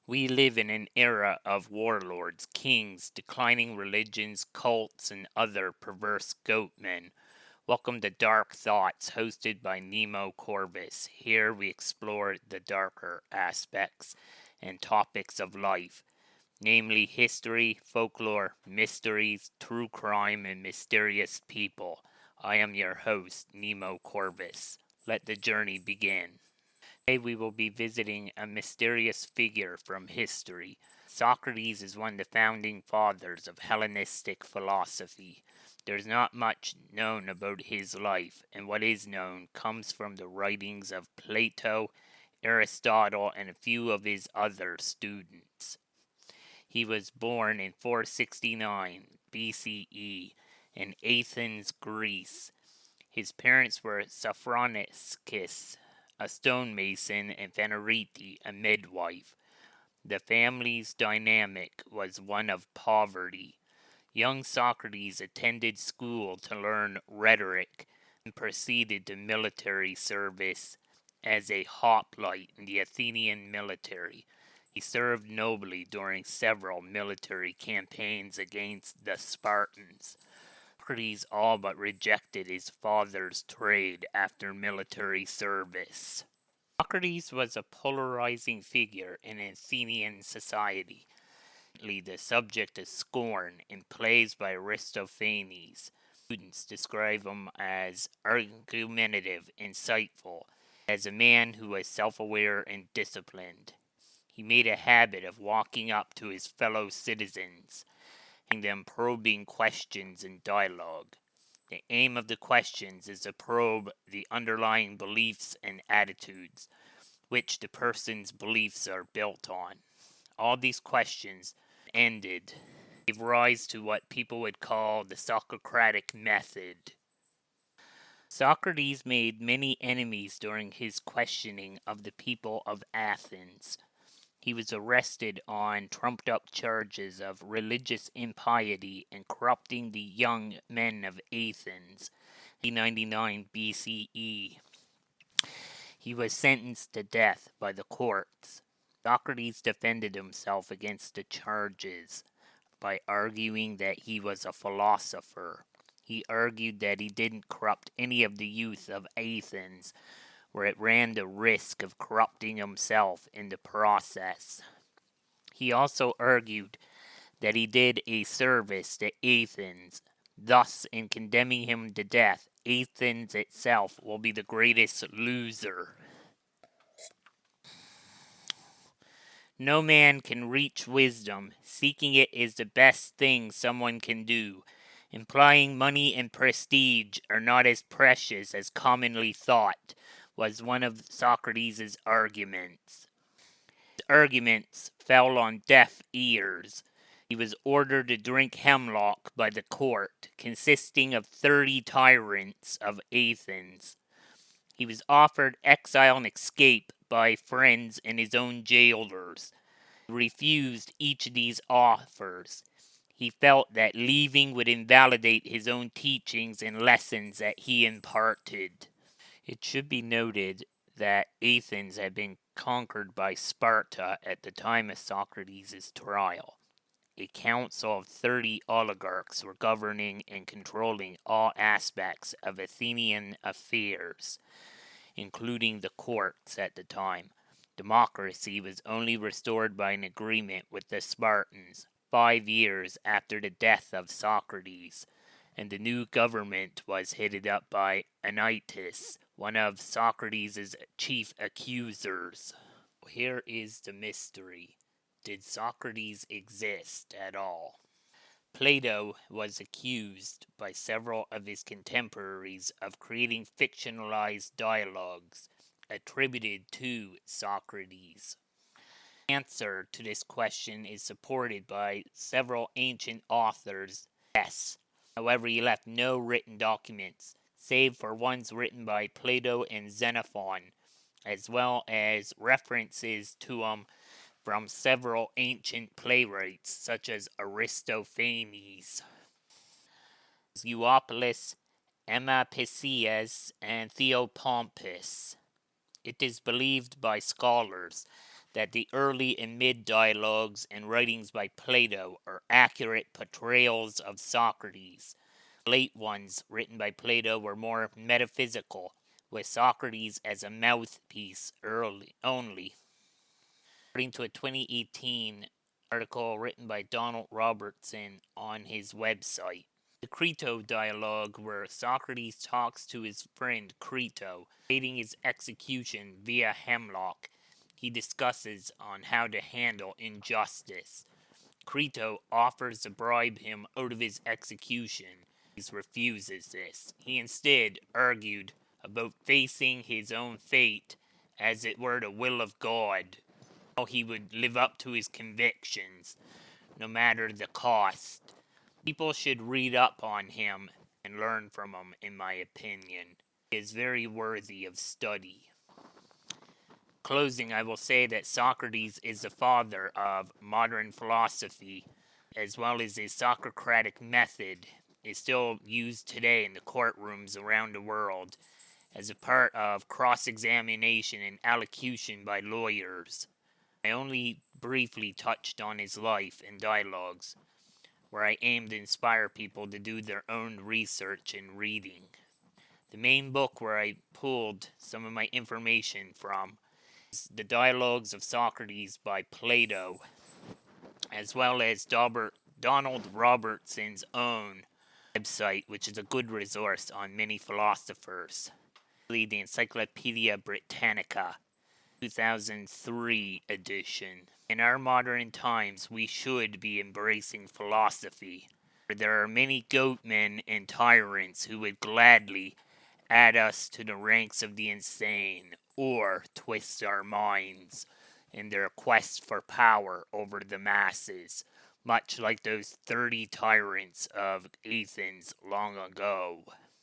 We live in an era of warlords, kings, declining religions, cults, and other perverse goatmen. Welcome to Dark Thoughts, hosted by Nemo Corvus. Here we explore the darker aspects and topics of life, namely history, folklore, mysteries, true crime, and mysterious people. I am your host, Nemo Corvus. Let the journey begin. Today we will be visiting a mysterious figure from history. Socrates is one of the founding fathers of Hellenistic philosophy. There's not much known about his life, and what is known comes from the writings of Plato, Aristotle, and a few of his other students. He was born in 469 BCE in Athens, Greece. His parents were Socrates, a stonemason, and Phanerete, a midwife. The family's dynamic was one of poverty. Young Socrates attended school to learn rhetoric and proceeded to military service as a hoplite in the Athenian military. He served nobly during several military campaigns against the Spartans. Socrates all but rejected his father's trade after military service. Socrates was a polarizing figure in Athenian society, the subject of scorn in plays by Aristophanes. Students describe him as argumentative, insightful, as a man who was self-aware and disciplined. He made a habit of walking up to his fellow citizens, them probing questions in dialogue. The aim of the questions is to probe the underlying beliefs and attitudes which the person's beliefs are built on. All these questions ended gave rise to what people would call the Socratic method. Socrates made many enemies during his questioning of the people of Athens. He was arrested on trumped up charges of religious impiety and corrupting the young men of Athens. 99 BCE. He was sentenced to death by the courts. Socrates defended himself against the charges by arguing that he was a philosopher. He argued that he didn't corrupt any of the youth of Athens, where it ran the risk of corrupting himself in the process. He also argued that he did a service to Athens. Thus, in condemning him to death, Athens itself will be the greatest loser. No man can reach wisdom. Seeking it is the best thing someone can do, implying money and prestige are not as precious as commonly thought, was one of Socrates' arguments. His arguments fell on deaf ears. He was ordered to drink hemlock by the court, consisting of 30 tyrants of Athens. He was offered exile and escape by friends and his own jailers. He refused each of these offers. He felt that leaving would invalidate his own teachings and lessons that he imparted. It should be noted that Athens had been conquered by Sparta at the time of Socrates' trial. A council of 30 oligarchs were governing and controlling all aspects of Athenian affairs, including the courts at the time. Democracy was only restored by an agreement with the Spartans 5 years after the death of Socrates, and the new government was headed up by Anytus, one of Socrates' chief accusers. Here is the mystery. Did Socrates exist at all? Plato was accused by several of his contemporaries of creating fictionalized dialogues attributed to Socrates. The answer to this question is supported by several ancient authors. Yes. However, he left no written documents, save for ones written by Plato and Xenophon, as well as references to him from several ancient playwrights such as Aristophanes, Euopolis, Emaphisias, and Theopompus. It is believed by scholars that the early and mid dialogues and writings by Plato are accurate portrayals of Socrates. Late ones, written by Plato, were more metaphysical, with Socrates as a mouthpiece only. According to a 2018 article written by Donald Robertson on his website, the Crito dialogue, where Socrates talks to his friend Crito, awaiting his execution via hemlock, he discusses on how to handle injustice. Crito offers to bribe him out of his execution. He refuses this. He instead argued about facing his own fate as it were the will of God. How he would live up to his convictions, no matter the cost. People should read up on him and learn from him, in my opinion. He is very worthy of study. Closing, I will say that Socrates is the father of modern philosophy, as well as his Socratic method is still used today in the courtrooms around the world as a part of cross-examination and allocution by lawyers. I only briefly touched on his life and dialogues, where I aim to inspire people to do their own research and reading. The main book where I pulled some of my information from is The Dialogues of Socrates by Plato, as well as Donald Robertson's own website, which is a good resource on many philosophers. The Encyclopedia Britannica, 2003 edition. In our modern times, we should be embracing philosophy. There are many goatmen and tyrants who would gladly add us to the ranks of the insane, or twist our minds in their quest for power over the masses, much like those 30 tyrants of Athens long ago.